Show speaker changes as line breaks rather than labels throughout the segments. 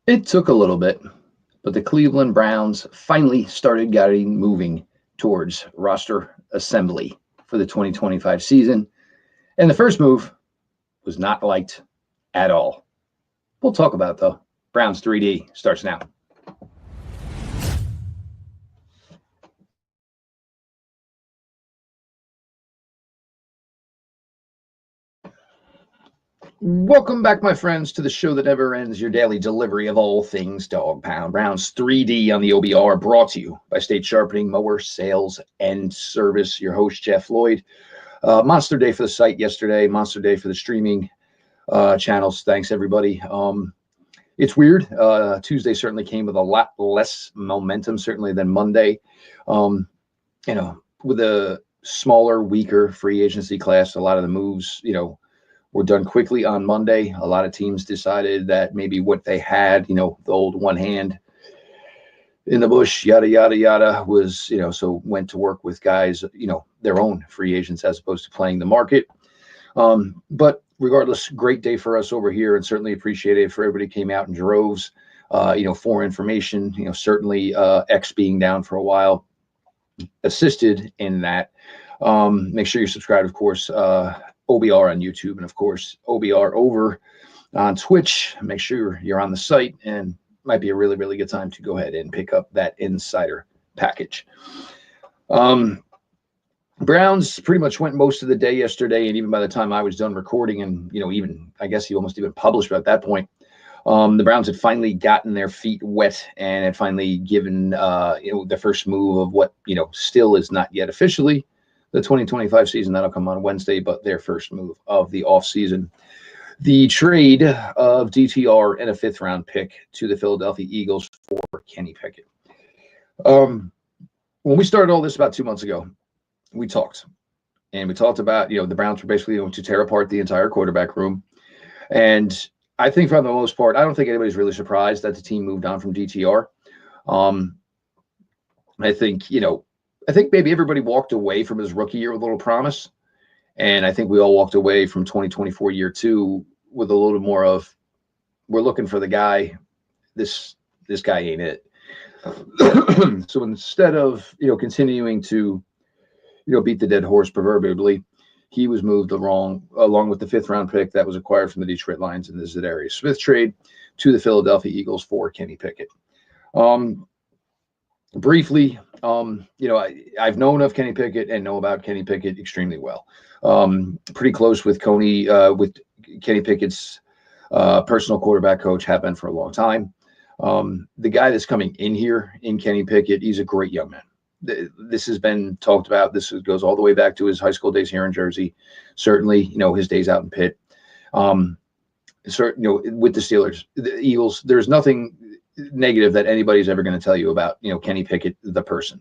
It took a little bit, but the Cleveland Browns finally started getting moving towards roster assembly for the 2025 season. And the first move was not liked at all. We'll talk about it, though. Browns 3D starts now. Welcome back, my friends, to the show that never ends, your daily delivery of all things dog pound. Browns 3D on the OBR, brought to you by State Sharpening Mower Sales and Service. Your host, Jeff Lloyd. Monster day for the site yesterday, monster day for the streaming channels. Thanks, everybody. It's weird. Tuesday certainly came with a lot less momentum, certainly, than Monday. With a smaller, weaker free agency class, a lot of the moves, were done quickly on Monday. A lot of teams decided that maybe what they had, the old one hand in the bush, yada, yada, yada, was, so went to work with guys, their own free agents as opposed to playing the market. But regardless, great day for us over here, and certainly appreciate it for everybody came out in droves, for information, certainly X being down for a while assisted in that. Make sure you subscribe, of course, OBR on YouTube, and of course OBR over on Twitch. Make sure you're on the site, and might be a really, really good time to go ahead and pick up that insider package. Browns pretty much went most of the day yesterday, and even by the time I was done recording, and even I guess he almost even published at that point, the Browns had finally gotten their feet wet and had finally given the first move of what still is not yet officially the 2025 season. That'll come on Wednesday, but their first move of the offseason. The trade of DTR and a 5th-round pick to the Philadelphia Eagles for Kenny Pickett. When we started all this about 2 months ago, we talked. And we talked about, the Browns were basically going to tear apart the entire quarterback room. And I think for the most part, I don't think anybody's really surprised that the team moved on from DTR. I think maybe everybody walked away from his rookie year with a little promise. And I think we all walked away from 2024 year 2 with a little more of, we're looking for the guy. This guy ain't it. So instead of, continuing to, beat the dead horse proverbially, he was moved along with the 5th-round pick that was acquired from the Detroit Lions in the Zadarius Smith trade to the Philadelphia Eagles for Kenny Pickett. Briefly, I've known of Kenny Pickett and know about Kenny Pickett extremely well. Pretty close with with Kenny Pickett's personal quarterback coach, have been for a long time. The guy that's coming in here in Kenny Pickett, he's a great young man. This has been talked about. This goes all the way back to his high school days here in Jersey. Certainly, his days out in Pitt. With the Steelers, the Eagles, there's nothing negative that anybody's ever going to tell you about, Kenny Pickett, the person.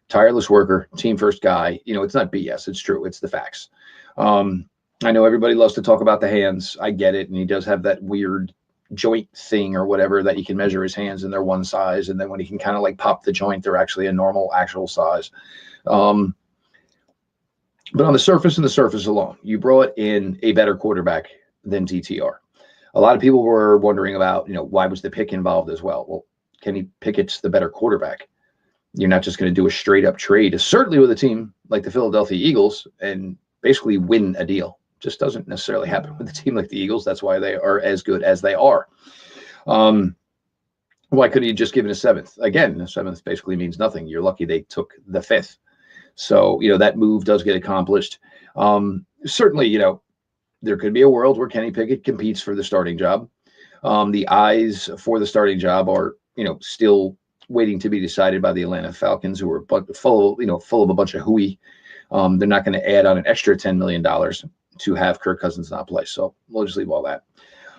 Tireless worker, team first guy. It's not BS. It's true. It's the facts. I know everybody loves to talk about the hands. I get it. And he does have that weird joint thing or whatever that you can measure his hands and they're one size. And then when he can kind of like pop the joint, they're actually a normal actual size. But on the surface alone, you brought in a better quarterback than DTR. A lot of people were wondering about, why was the pick involved as well? Well, Kenny Pickett's the better quarterback. You're not just going to do a straight up trade, certainly with a team like the Philadelphia Eagles, and basically win a deal. Just doesn't necessarily happen with a team like the Eagles. That's why they are as good as they are. Why couldn't you just give it a 7th? Again, the 7th basically means nothing. You're lucky they took the 5th. So, that move does get accomplished. Certainly, there could be a world where Kenny Pickett competes for the starting job. The eyes for the starting job are, still waiting to be decided by the Atlanta Falcons, who are full of a bunch of hooey. They're not going to add on an extra $10 million to have Kirk Cousins not play. So we'll just leave all that.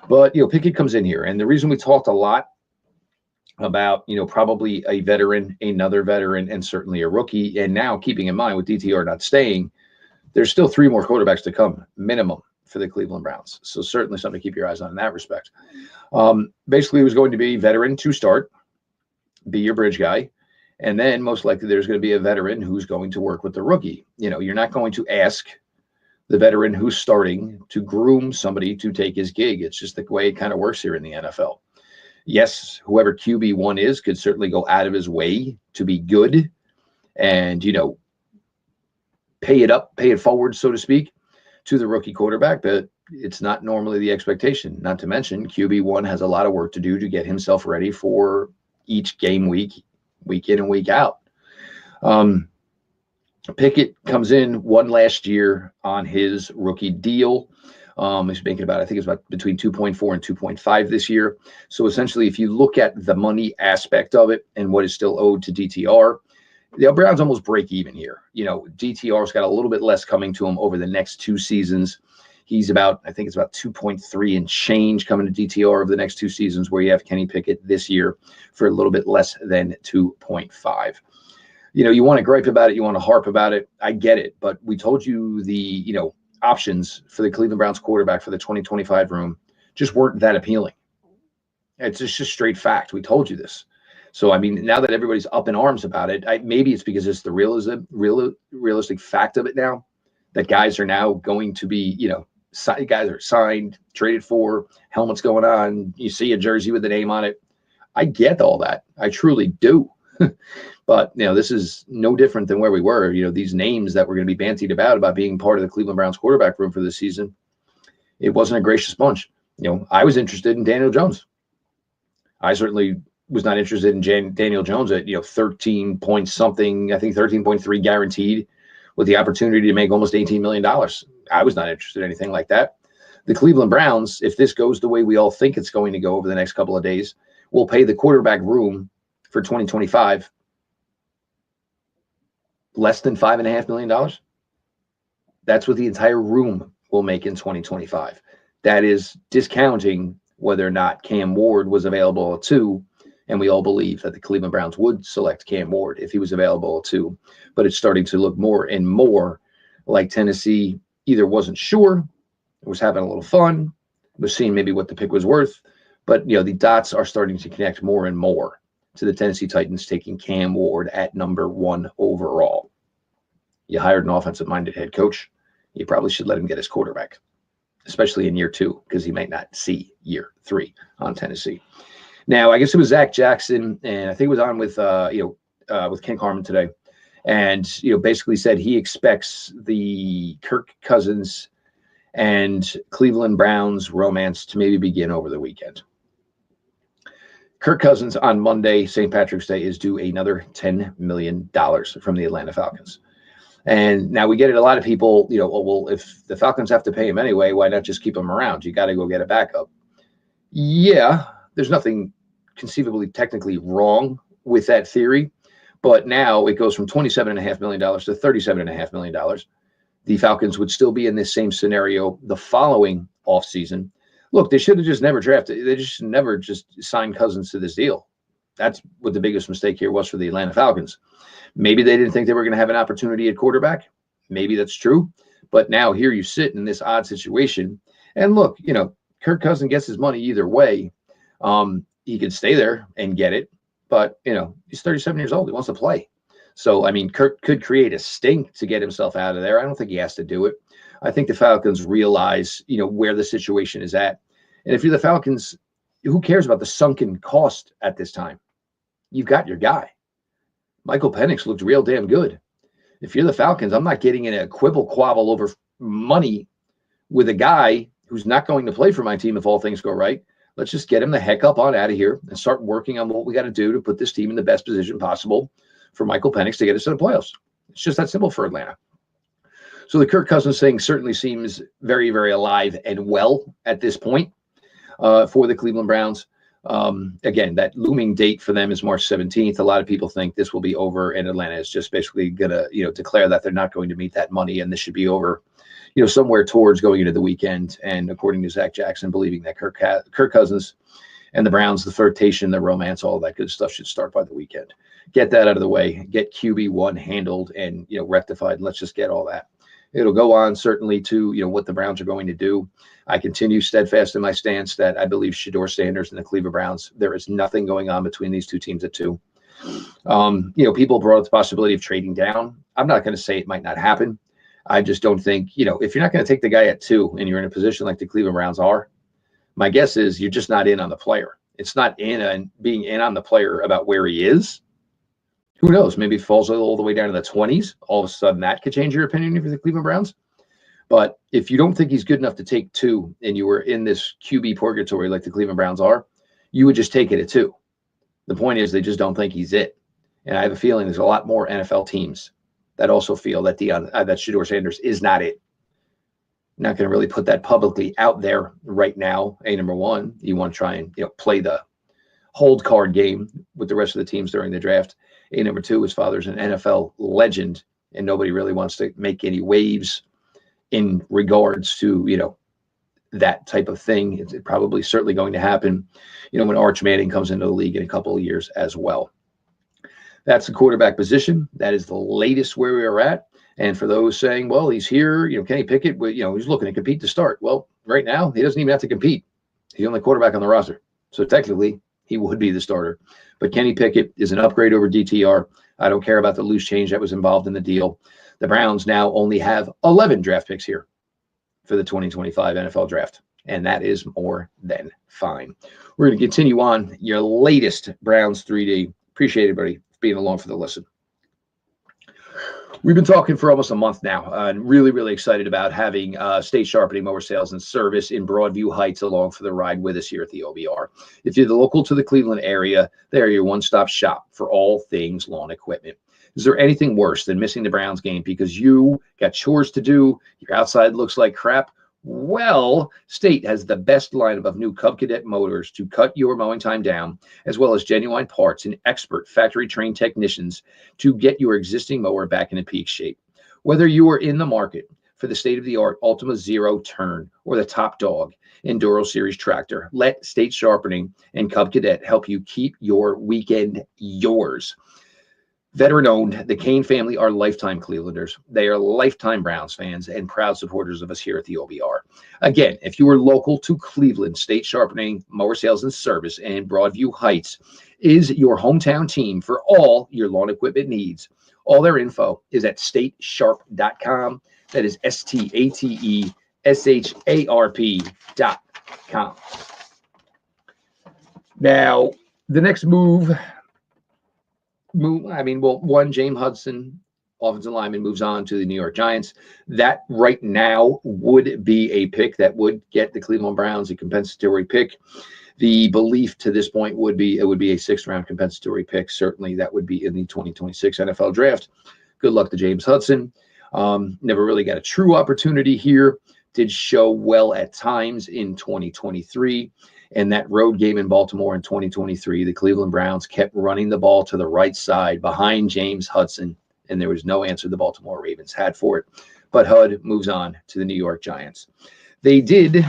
But, Pickett comes in here. And the reason we talked a lot about, probably a veteran, another veteran, and certainly a rookie. And now keeping in mind with DTR not staying, there's still 3 more quarterbacks to come, minimum, for the Cleveland Browns. So certainly something to keep your eyes on in that respect. Basically, it was going to be veteran to start, be your bridge guy. And then most likely there's going to be a veteran who's going to work with the rookie. You're not going to ask the veteran who's starting to groom somebody to take his gig. It's just the way it kind of works here in the NFL. Yes, whoever QB1 is could certainly go out of his way to be good and, pay it forward, so to speak, to the rookie quarterback, but it's not normally the expectation. Not to mention, QB1 has a lot of work to do to get himself ready for each game week in and week out. Pickett comes in one last year on his rookie deal. He's making about, I think it's about between 2.4 and 2.5 this year. So essentially, if you look at the money aspect of it and what is still owed to DTR, the Browns almost break even here. DTR's got a little bit less coming to him over the next 2 seasons. He's about, I think it's about 2.3 and change coming to DTR over the next 2 seasons, where you have Kenny Pickett this year for a little bit less than 2.5. You want to gripe about it, you want to harp about it. I get it, but we told you the, options for the Cleveland Browns quarterback for the 2025 room just weren't that appealing. It's just a straight fact. We told you this. So, now that everybody's up in arms about it, maybe it's because it's the realistic fact of it now, that guys are now going to be, guys are signed, traded for, helmets going on. You see a jersey with the name on it. I get all that. I truly do. But, this is no different than where we were. These names that we're going to be bantied about being part of the Cleveland Browns quarterback room for this season, it wasn't a gracious bunch. I was interested in Daniel Jones. I certainly was not interested in Daniel Jones at, 13 point something, I think 13.3 guaranteed with the opportunity to make almost $18 million. I was not interested in anything like that. The Cleveland Browns, if this goes the way we all think it's going to go over the next couple of days, will pay the quarterback room for 2025 less than $5.5 million. That's what the entire room will make in 2025. That is discounting whether or not Cam Ward was available at 2. And we all believe that the Cleveland Browns would select Cam Ward if he was available at 2. But it's starting to look more and more like Tennessee either wasn't sure, was having a little fun, was seeing maybe what the pick was worth. But, the dots are starting to connect more and more to the Tennessee Titans taking Cam Ward at number 1 overall. You hired an offensive-minded head coach. You probably should let him get his quarterback, especially in year 2, because he might not see year 3 on Tennessee. Now, I guess it was Zach Jackson, and I think it was on with Ken Carman today, and basically said he expects the Kirk Cousins and Cleveland Browns romance to maybe begin over the weekend. Kirk Cousins on Monday, St. Patrick's Day, is due another $10 million from the Atlanta Falcons. And now we get it. A lot of people, well, if the Falcons have to pay him anyway, why not just keep him around? You got to go get a backup. Yeah, there's nothing conceivably technically wrong with that theory, but now it goes from $27.5 million to $37.5 million. The Falcons would still be in this same scenario the following offseason. Look, they should have just never drafted. They just never just signed Cousins to this deal. That's what the biggest mistake here was for the Atlanta Falcons. Maybe they didn't think they were going to have an opportunity at quarterback. Maybe that's true. But now here you sit in this odd situation. And look, Kirk Cousins gets his money either way. He could stay there and get it. But, he's 37 years old. He wants to play. So, Kirk could create a stink to get himself out of there. I don't think he has to do it. I think the Falcons realize, where the situation is at. And if you're the Falcons, who cares about the sunken cost at this time? You've got your guy. Michael Penix looked real damn good. If you're the Falcons, I'm not getting in a quibble-quabble over money with a guy who's not going to play for my team if all things go right. Let's just get him the heck up on out of here and start working on what we got to do to put this team in the best position possible for Michael Penix to get us to the playoffs. It's just that simple for Atlanta. So the Kirk Cousins thing certainly seems very, very alive and well at this point for the Cleveland Browns. Again, that looming date for them is March 17th. A lot of people think this will be over, and Atlanta is just basically going to, declare that they're not going to meet that money, and this should be over, somewhere towards going into the weekend. And according to Zach Jackson, believing that Kirk Cousins and the Browns, the flirtation, the romance, all that good stuff should start by the weekend. Get that out of the way, get QB1 handled and, rectified, and let's just get all that. It'll go on certainly to, what the Browns are going to do. I continue steadfast in my stance that I believe Shedeur Sanders and the Cleveland Browns, there is nothing going on between these two teams at 2. People brought up the possibility of trading down. I'm not going to say it might not happen. I just don't think, if you're not going to take the guy at 2 and you're in a position like the Cleveland Browns are, my guess is you're just not in on the player. It's not being in on the player about where he is. Who knows? Maybe it falls all the way down to the 20s. All of a sudden, that could change your opinion if you're the Cleveland Browns. But if you don't think he's good enough to take 2 and you were in this QB purgatory like the Cleveland Browns are, you would just take it at 2. The point is they just don't think he's it. And I have a feeling there's a lot more NFL teams that also feel that that Shedeur Sanders is not it. Not going to really put that publicly out there right now. Number one, you want to try and play the hold card game with the rest of the teams during the draft. Number two, his father's an NFL legend, and nobody really wants to make any waves in regards to that type of thing. It's probably certainly going to happen when Arch Manning comes into the league in a couple of years as well. That's the quarterback position. That is the latest where we are at. And for those saying, well, he's here, Kenny Pickett, he's looking to compete to start. Well, right now, he doesn't even have to compete. He's the only quarterback on the roster. So technically, he would be the starter. But Kenny Pickett is an upgrade over DTR. I don't care about the loose change that was involved in the deal. The Browns now only have 11 draft picks here for the 2025 NFL draft. And that is more than fine. We're going to continue on your latest Browns 3D. Appreciate everybody being along for the listen. We've been talking for almost a month now, and really, really excited about having State Sharpening Mower Sales and Service in Broadview Heights along for the ride with us here at the OBR. If you're local to the Cleveland area, they are your one-stop shop for all things lawn equipment. Is there anything worse than missing the Browns game because you got chores to do, your outside looks like crap? Well, State has the best lineup of new Cub Cadet motors to cut your mowing time down, as well as genuine parts and expert factory-trained technicians to get your existing mower back into peak shape. Whether you are in the market for the state-of-the-art Ultima Zero Turn or the top dog Enduro Series tractor, let State Sharpening and Cub Cadet help you keep your weekend yours. Veteran-owned, the Kane family are lifetime Clevelanders. They are lifetime Browns fans and proud supporters of us here at the OBR. Again, if you are local to Cleveland, State Sharpening, Mower Sales and Service, and Broadview Heights is your hometown team for all your lawn equipment needs. All their info is at statesharp.com. That is STATESHARP.com. Now, the next move, James Hudson, offensive lineman, moves on to the New York Giants. That right now would be a pick that would get the Cleveland Browns a compensatory pick. The belief to this point would be it would be a 6th-round compensatory pick. Certainly that would be in the 2026 NFL draft. Good luck to James Hudson. Never really got a true opportunity here. Did show well at times in 2023. And that road game in Baltimore in 2023, the Cleveland Browns kept running the ball to the right side behind James Hudson, and there was no answer the Baltimore Ravens had for it. But Hud moves on to the New York Giants. They did,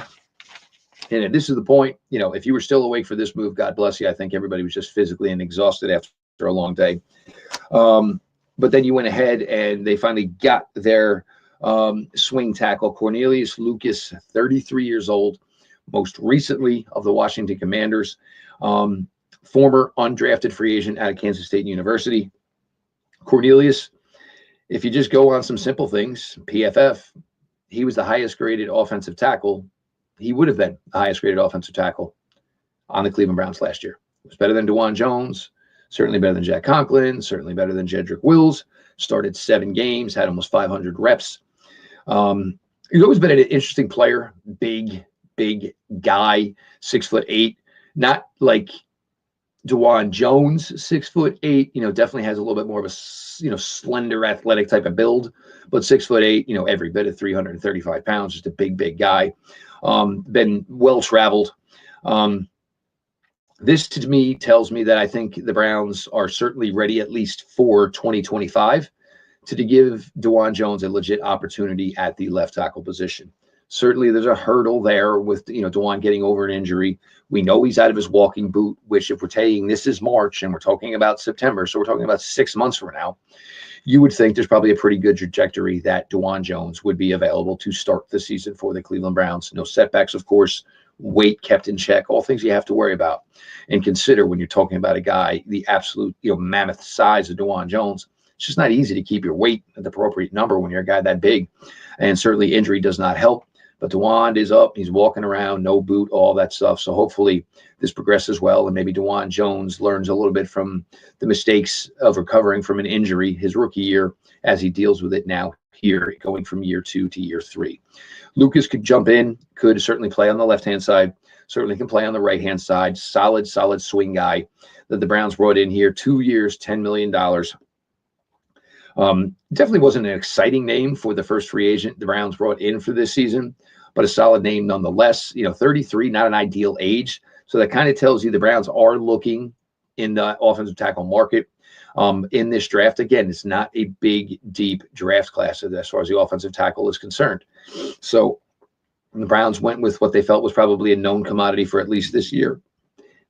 and this is the point, if you were still awake for this move, God bless you. I think everybody was just physically and exhausted after a long day. But then you went ahead and they finally got their swing tackle, Cornelius Lucas, 33 years old. Most recently of the Washington Commanders, former undrafted free agent out of Kansas State University. Cornelius, if you just go on some simple things, PFF, he was the highest graded offensive tackle. He would have been the highest graded offensive tackle on the Cleveland Browns last year. It was better than DeJuan Jones, certainly better than Jack Conklin, certainly better than Jedrick Wills. Started 7 games, had almost 500 reps. He's always been an interesting player, big guy, 6'8", not like DeJuan Jones, 6'8", definitely has a little bit more of a, slender athletic type of build, but 6'8", every bit of 335 pounds, just a big guy. Been well-traveled. This to me tells me that I think the Browns are certainly ready at least for 2025 to give DeJuan Jones a legit opportunity at the left tackle position. Certainly, there's a hurdle there with DeJuan getting over an injury. We know he's out of his walking boot, which if we're saying this is March and we're talking about September, so we're talking about 6 months from now, you would think there's probably a pretty good trajectory that DeJuan Jones would be available to start the season for the Cleveland Browns. No setbacks, of course, weight kept in check, all things you have to worry about and consider when you're talking about a guy, the absolute mammoth size of DeJuan Jones. It's just not easy to keep your weight at the appropriate number when you're a guy that big, and certainly injury does not help. But DeWand is up. He's walking around, no boot, all that stuff. So hopefully this progresses well, and maybe DeWand Jones learns a little bit from the mistakes of recovering from an injury his rookie year as he deals with it now here, going from year 2 to year 3. Lucas could jump in, could certainly play on the left-hand side, certainly can play on the right-hand side. Solid swing guy that the Browns brought in here. 2 years, $10 million. Definitely wasn't an exciting name for the first free agent the Browns brought in for this season, but a solid name nonetheless. 33, not an ideal age. So that kind of tells you the Browns are looking in the offensive tackle market in this draft. Again, it's not a big, deep draft class as far as the offensive tackle is concerned. So the Browns went with what they felt was probably a known commodity for at least this year.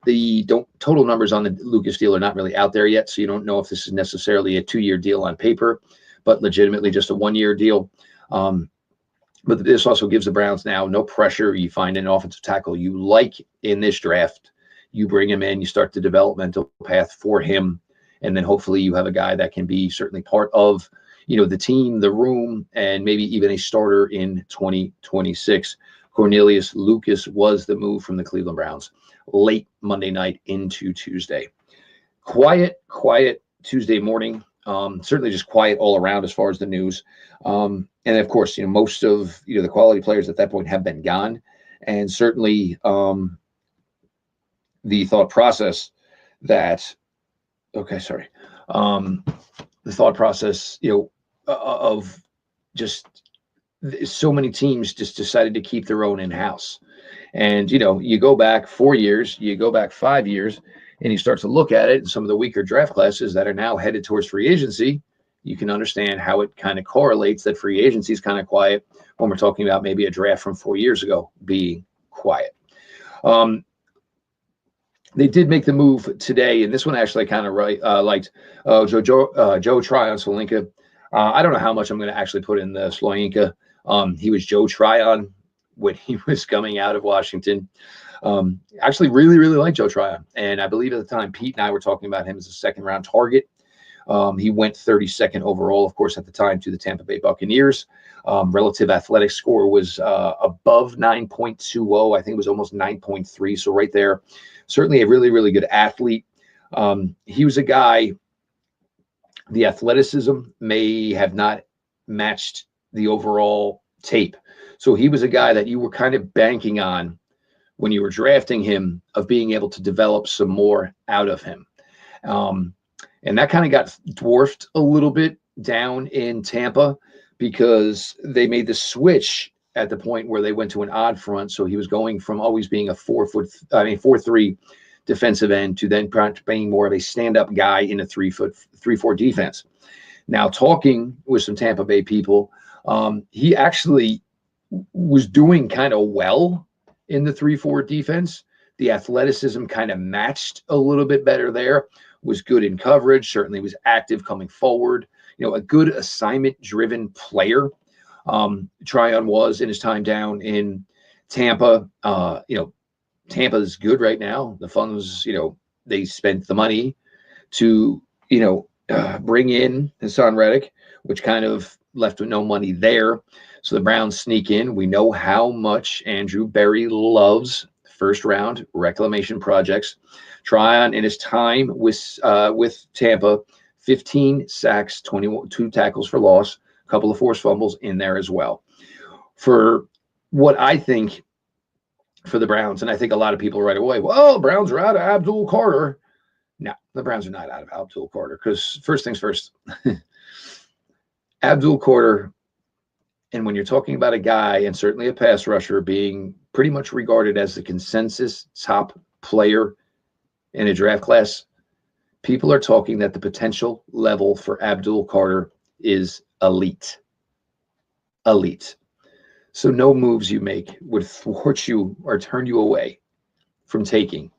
The total numbers on the Lucas deal are not really out there yet, so you don't know if this is necessarily a 2-year deal on paper, but legitimately just a 1-year deal. But this also gives the Browns now no pressure. You find an offensive tackle you like in this draft, you bring him in, you start the developmental path for him, and then hopefully you have a guy that can be certainly part of the team, the room, and maybe even a starter in 2026. Cornelius Lucas was the move from the Cleveland Browns late Monday night into Tuesday. Quiet Tuesday morning. Certainly just quiet all around as far as the news. And of course, most of the quality players at that point have been gone. And certainly the thought process that, the thought process, of just so many teams just decided to keep their own in-house. And, you go back 4 years, you go back 5 years, and you start to look at it, and some of the weaker draft classes that are now headed towards free agency, you can understand how it kind of correlates that free agency is kind of quiet when we're talking about maybe a draft from 4 years ago being quiet. They did make the move today, and this one actually I kind of liked. Joe Tryon-Shoyinka. I don't know how much I'm going to actually put in the Shoyinka. He was Joe Tryon when he was coming out of Washington. Actually really, really liked Joe Tryon. And I believe at the time, Pete and I were talking about him as a second-round target. He went 32nd overall, of course, at the time to the Tampa Bay Buccaneers. Relative athletic score was above 9.20. I think it was almost 9.3. So right there, certainly a really, really good athlete. He was a guy, the athleticism may have not matched the overall tape. So he was a guy that you were kind of banking on when you were drafting him of being able to develop some more out of him. And that kind of got dwarfed a little bit down in Tampa because they made the switch at the point where they went to an odd front. So he was going from always being a 4'3" defensive end to then being more of a stand-up guy in a 3'4" defense. Now, talking with some Tampa Bay people, he actually was doing kind of well in the 3-4 defense. The athleticism kind of matched a little bit better there, was good in coverage, certainly was active coming forward, a good assignment-driven player. Tryon was in his time down in Tampa. Tampa's good right now. The funds, they spent the money to, bring in Hassan Reddick, which kind of left with no money there. So the Browns sneak in. We know how much Andrew Berry loves first-round reclamation projects. Tryon in his time with Tampa, 15 sacks, 22 tackles for loss, a couple of forced fumbles in there as well. For what I think for the Browns, and I think a lot of people right away, well, the Browns are out of Abdul Carter. No, the Browns are not out of Abdul Carter because first things first, Abdul Carter, and when you're talking about a guy and certainly a pass rusher being pretty much regarded as the consensus top player in a draft class, people are talking that the potential level for Abdul Carter is elite. Elite. So no moves you make would thwart you or turn you away from taking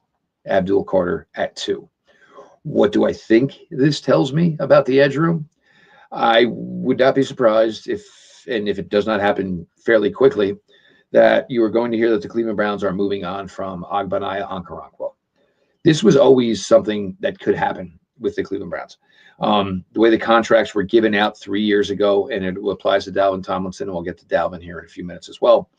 Abdul Carter at 2. What do I think this tells me about the edge room? I would not be surprised if it does not happen fairly quickly, that you are going to hear that the Cleveland Browns are moving on from Ogbo Okorbkwo. This was always something that could happen the Cleveland Browns. The way the contracts were given out 3 years ago, and it applies to Dalvin Tomlinson, and we'll get to Dalvin here in a few minutes as well.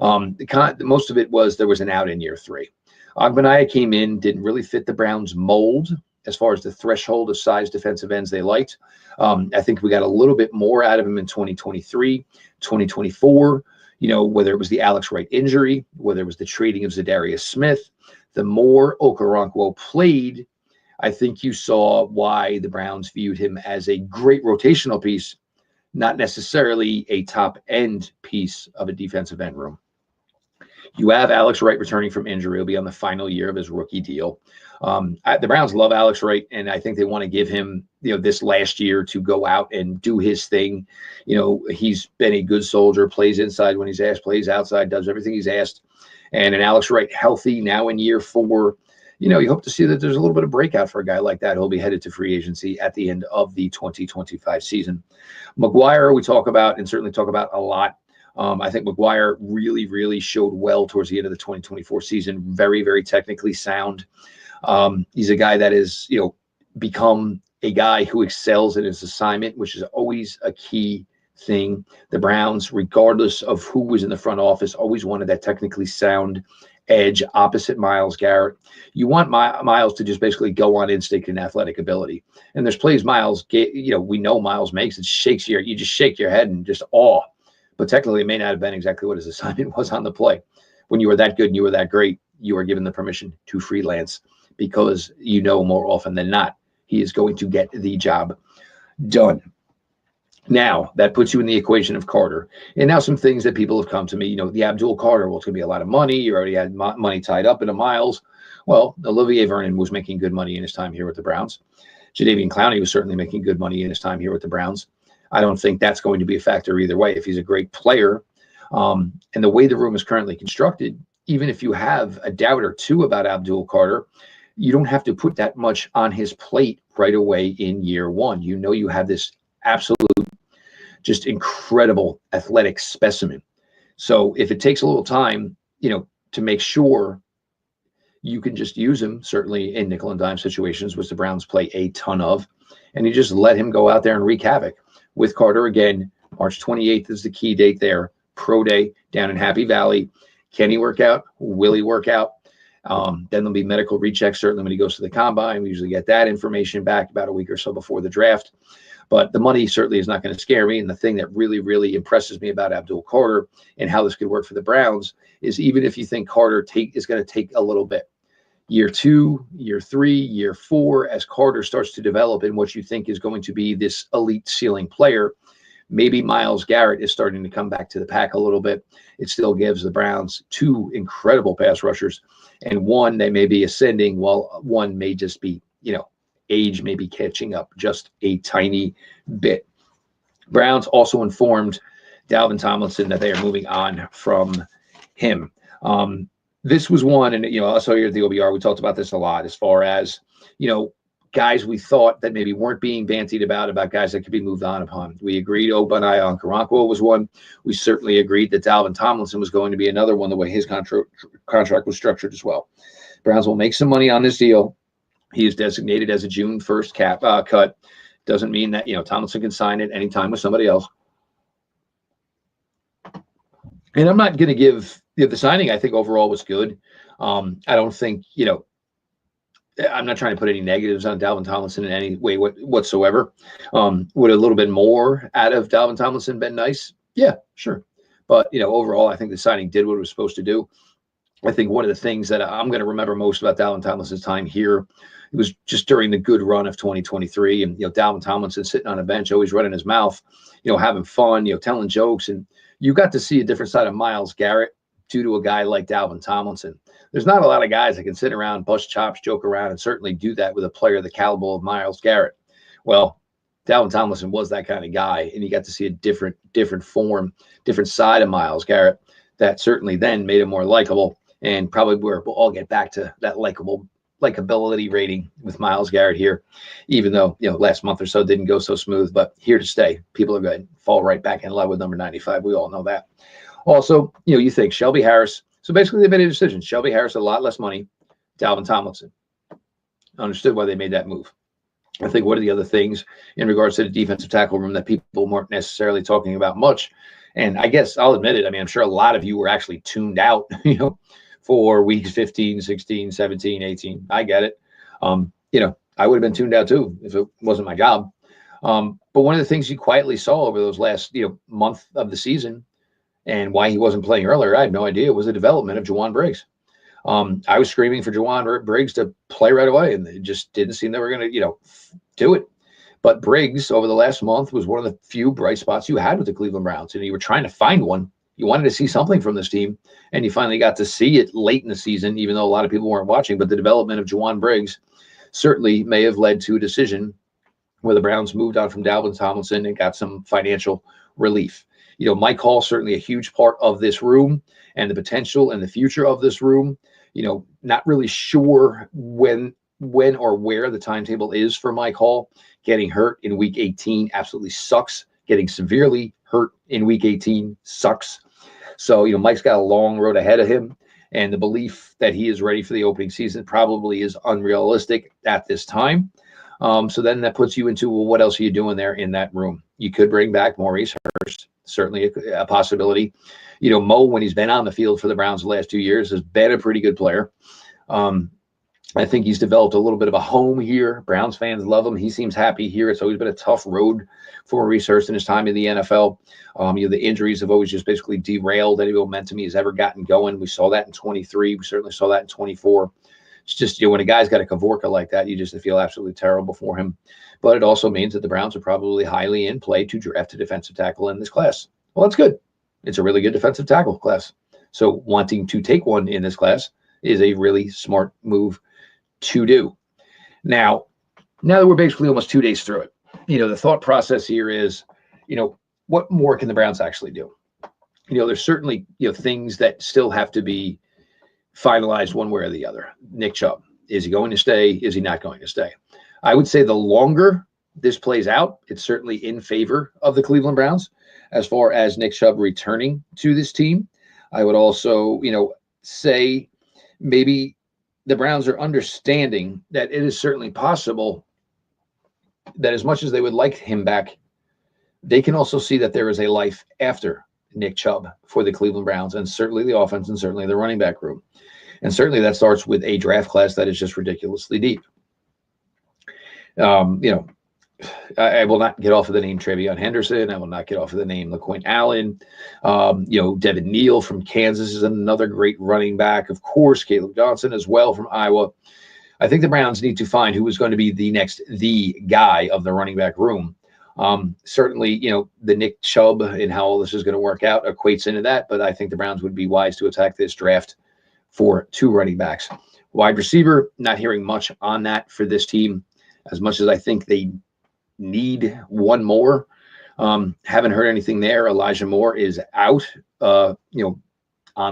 Most of it was there was an out in year 3. Ogbo came in, didn't really fit the Browns mold as far as the threshold of size defensive ends they liked. I think we got a little bit more out of him in 2023, 2024, whether it was the Alex Wright injury, whether it was the trading of Zadarius Smith. The more Okorbkwo played, I think you saw why the Browns viewed him as a great rotational piece, not necessarily a top-end piece of a defensive end room. You have Alex Wright returning from injury. He'll be on the final year of his rookie deal. The Browns love Alex Wright, and I think they want to give him, this last year to go out and do his thing. He's been a good soldier, plays inside when he's asked, plays outside, does everything he's asked. And an Alex Wright healthy now in year 4, you hope to see that there's a little bit of breakout for a guy like that. He'll be headed to free agency at the end of the 2025 season. McGuire, we talk about and certainly talk about a lot. I think McGuire really, really showed well towards the end of the 2024 season. Very, very technically sound. He's a guy that is, become a guy who excels in his assignment, which is always a key thing. The Browns, regardless of who was in the front office, always wanted that technically sound edge opposite Myles Garrett. You want Myles to just basically go on instinct and athletic ability. And there's plays Myles, we know Myles makes. You just shake your head and just awe. But technically, it may not have been exactly what his assignment was on the play. When you were that good and you were that great, you are given the permission to freelance because more often than not, he is going to get the job done. Now, that puts you in the equation of Carter. And now some things that people have come to me, the Abdul Carter, well, it's going to be a lot of money. You already had money tied up into Myles. Well, Olivier Vernon was making good money in his time here with the Browns. Jadeveon Clowney was certainly making good money in his time here with the Browns. I don't think that's going to be a factor either way if he's a great player. And the way the room is currently constructed, even if you have a doubt or two about Abdul Carter, you don't have to put that much on his plate right away in year 1. You have this absolute, just incredible athletic specimen. So if it takes a little time, to make sure you can just use him, certainly in nickel and dime situations, which the Browns play a ton of, and you just let him go out there and wreak havoc. With Carter, again, March 28th is the key date there. Pro Day down in Happy Valley. Can he work out? Will he work out? Then there'll be medical rechecks, certainly when he goes to the combine. We usually get that information back about a week or so before the draft. But the money certainly is not going to scare me. And the thing that really, really impresses me about Abdul Carter and how this could work for the Browns is even if you think Carter is going to take a little bit, year 2, year 3, year 4, as Carter starts to develop in what you think is going to be this elite ceiling player, maybe Myles Garrett is starting to come back to the pack a little bit. It still gives the Browns 2 incredible pass rushers, and one they may be ascending while one may just be, age may be catching up just a tiny bit. Browns also informed Dalvin Tomlinson that they are moving on from him. This was one, and I saw here at the OBR, we talked about this a lot as far as, guys we thought that maybe weren't being bantied about guys that could be moved on upon. We agreed Ogbo Okorbkwo was one. We certainly agreed that Dalvin Tomlinson was going to be another one, the way his contract was structured as well. Browns will make some money on this deal. He is designated as a June 1st cut. Doesn't mean that, Tomlinson can sign it anytime with somebody else. And I'm not going to give the signing, I think overall was good. I don't think, I'm not trying to put any negatives on Dalvin Tomlinson in any way whatsoever. Would a little bit more out of Dalvin Tomlinson been nice? Yeah, sure. But, overall, I think the signing did what it was supposed to do. I think one of the things that I'm going to remember most about Dalvin Tomlinson's time here, it was just during the good run of 2023. And, Dalvin Tomlinson sitting on a bench, always running his mouth, having fun, telling jokes. And you got to see a different side of Myles Garrett due to a guy like Dalvin Tomlinson. There's not a lot of guys that can sit around, bust chops, joke around, and certainly do that with a player the caliber of Myles Garrett. Well, Dalvin Tomlinson was that kind of guy, and you got to see a different form, different side of Myles Garrett that certainly then made him more likable, and probably we'll all get back to that likability rating with Myles Garrett here, even though, last month or so didn't go so smooth, but here to stay. People are going to fall right back in love with number 95. We all know that. Also, you think Shelby Harris. So basically they made a decision. Shelby Harris, a lot less money. Dalvin Tomlinson. Understood why they made that move. I think one of the other things in regards to the defensive tackle room that people weren't necessarily talking about much, and I guess I'll admit it, I mean, I'm sure a lot of you were actually tuned out, for weeks 15, 16, 17, 18. I get it. I would have been tuned out too if it wasn't my job. But one of the things you quietly saw over those last, month of the season, and why he wasn't playing earlier, I have no idea, was the development of Juwan Briggs. I was screaming for Juwan Briggs to play right away, and it just didn't seem they were going to, do it. But Briggs, over the last month, was one of the few bright spots you had with the Cleveland Browns, and you were trying to find one. You wanted to see something from this team, and you finally got to see it late in the season, even though a lot of people weren't watching. But the development of Juwan Briggs certainly may have led to a decision where the Browns moved on from Dalvin Tomlinson and got some financial relief. Mike Hall, certainly a huge part of this room and the potential and the future of this room. Not really sure when or where the timetable is for Mike Hall. Getting hurt in week 18 absolutely sucks. Getting severely hurt in week 18 sucks. So, Mike's got a long road ahead of him, and the belief that he is ready for the opening season probably is unrealistic at this time. So then that puts you into, well, what else are you doing there in that room? You could bring back Maurice Hurst, certainly a possibility. Mo, when he's been on the field for the Browns the last 2 years, has been a pretty good player. I think he's developed a little bit of a home here. Browns fans love him. He seems happy here. It's always been a tough road for Maurice Hurst in his time in the NFL. The injuries have always just basically derailed any momentum he's ever gotten going. We saw that in 23. We certainly saw that in 24. It's just, when a guy's got a Kavorka like that, you just feel absolutely terrible for him. But it also means that the Browns are probably highly in play to draft a defensive tackle in this class. Well, that's good. It's a really good defensive tackle class. So wanting to take one in this class is a really smart move to do. Now that we're basically almost 2 days through it, the thought process here is, what more can the Browns actually do? There's certainly, things that still have to be finalized one way or the other. Nick Chubb, is he going to stay? Is he not going to stay? I would say the longer this plays out, it's certainly in favor of the Cleveland Browns as far as Nick Chubb returning to this team. I would also, say maybe the Browns are understanding that it is certainly possible that as much as they would like him back, they can also see that there is a life after Nick Chubb for the Cleveland Browns, and certainly the offense and certainly the running back room. And certainly that starts with a draft class that is just ridiculously deep. I will not get off of the name Travion Henderson. I will not get off of the name LaQuint Allen. Devin Neal from Kansas is another great running back. Of course, Caleb Johnson as well from Iowa. I think the Browns need to find who is going to be the guy of the running back room. Certainly, the Nick Chubb and how all this is going to work out equates into that, but I think the Browns would be wise to attack this draft for 2 running backs. Wide receiver, not hearing much on that for this team, as much as I think they need one more. Haven't heard anything there. Elijah Moore is out, on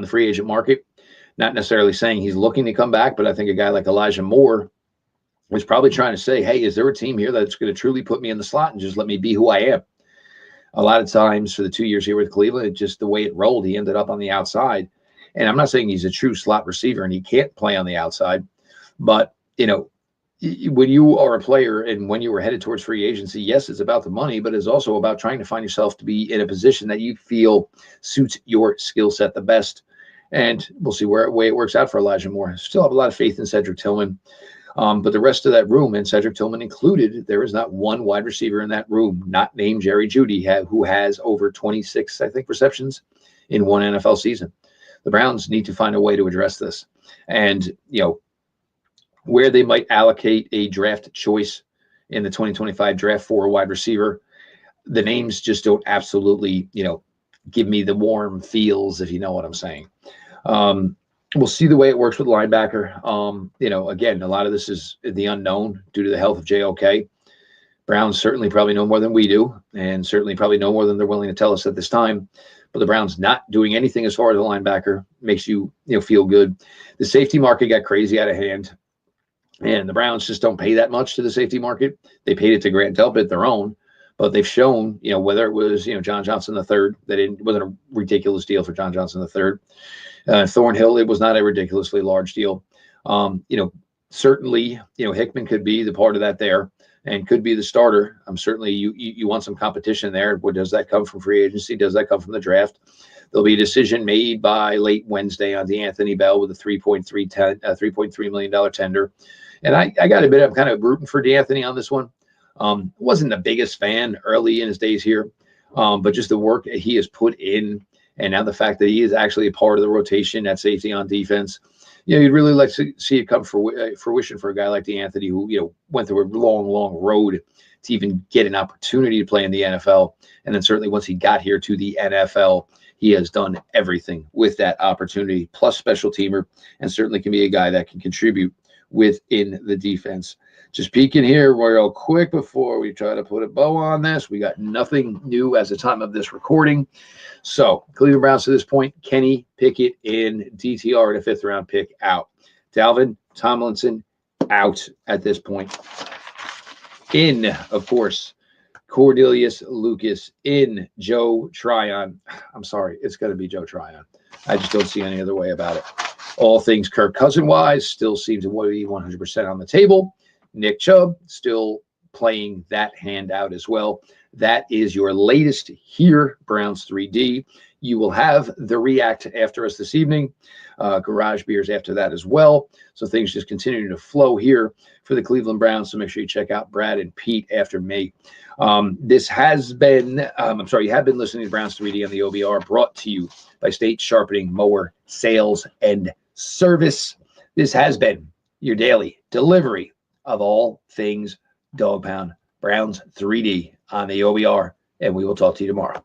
the free agent market. Not necessarily saying he's looking to come back, but I think a guy like Elijah Moore was probably trying to say, hey, is there a team here that's going to truly put me in the slot and just let me be who I am? A lot of times for the 2 years here with Cleveland, just the way it rolled, he ended up on the outside. And I'm not saying he's a true slot receiver and he can't play on the outside, but, when you are a player and when you were headed towards free agency, yes, it's about the money, but it's also about trying to find yourself to be in a position that you feel suits your skill set the best. And we'll see where it works out for Elijah Moore. Still have a lot of faith in Cedric Tillman. But the rest of that room, and Cedric Tillman included, there is not one wide receiver in that room, not named Jerry Jeudy, who has over 26, I think, receptions in one NFL season. The Browns need to find a way to address this. And, where they might allocate a draft choice in the 2025 draft for a wide receiver, the names just don't absolutely, give me the warm feels, if you know what I'm saying. We'll see the way it works with linebacker. Again, a lot of this is the unknown due to the health of JOK. Browns certainly probably know more than we do, and certainly probably know more than they're willing to tell us at this time. But the Browns not doing anything as far as a linebacker makes you, feel good. The safety market got crazy out of hand, and the Browns just don't pay that much to the safety market. They paid it to Grant Delpit, their own, but they've shown, whether it was, John Johnson III, that it wasn't a ridiculous deal for John Johnson III. Thornhill, it was not a ridiculously large deal. Certainly, Hickman could be the part of that there. and could be the starter. Certainly you want some competition there. What does that come from free agency? Does that come from the draft? There'll be a decision made by late Wednesday on DeAnthony Bell with a $3.3 million tender. And I got to admit, I'm kind of rooting for DeAnthony on this one. Wasn't the biggest fan early in his days here, but just the work he has put in, and now the fact that he is actually a part of the rotation at safety on defense, you'd really like to see it come fruition for a guy like DeAnthony, who went through a long, long road to even get an opportunity to play in the NFL. And then certainly once he got here to the NFL, he has done everything with that opportunity, plus special teamer, and certainly can be a guy that can contribute within the defense. Just peeking here real quick before we try to put a bow on this. We got nothing new as the time of this recording. So Cleveland Browns to this point, Kenny Pickett in DTR, and a 5th round pick out. Dalvin Tomlinson out at this point. In, of course, Cornelius Lucas. In, Joe Tryon. I'm sorry, it's going to be Joe Tryon. I just don't see any other way about it. All things Kirk Cousins wise still seem to be 100% on the table. Nick Chubb still playing that hand out as well. That is your latest here, Browns 3D. You will have the React after us this evening. Garage beers after that as well. So things just continuing to flow here for the Cleveland Browns. So make sure you check out Brad and Pete after me. This has been, you have been listening to Browns 3D on the OBR, brought to you by State Sharpening Mower Sales and Service. This has been your daily delivery of all things Dog Pound Browns 3D on the OBR, and we will talk to you tomorrow.